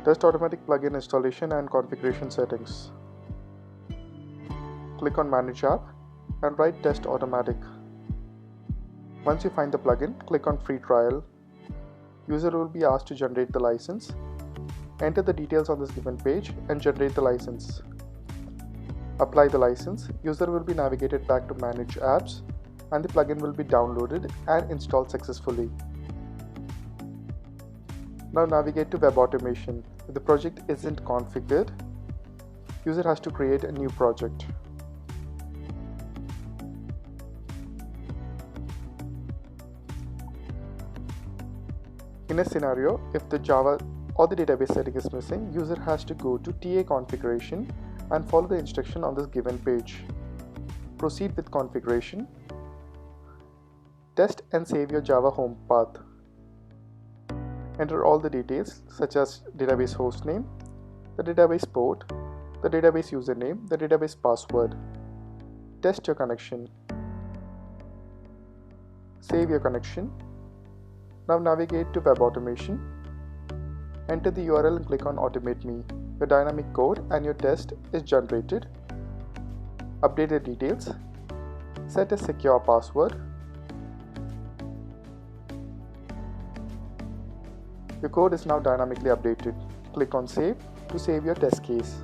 TestAutomatic plugin installation and configuration settings. Click on Manage App and write TestAutomatic. Once you find the plugin, click on Free Trial. User will be asked to generate the license. Enter the details on this given page and generate the license. Apply the license. User will be navigated back to Manage Apps and the plugin will be downloaded and installed successfully. Now navigate to Web Automation. If the project isn't configured, user has to create a new project. In a scenario, if the Java or the database setting is missing, user has to go to TA configuration and follow the instruction on this given page. Proceed with configuration. Test and save your Java home path. Enter all the details such as database hostname, the database port, the database username, the database password. Test your connection. Save your connection. Now navigate to Web Automation. Enter the URL and click on Automate Me. Your dynamic code and your test is generated. Update the details. Set a secure password. Your code is now dynamically updated. Click on Save to save your test case.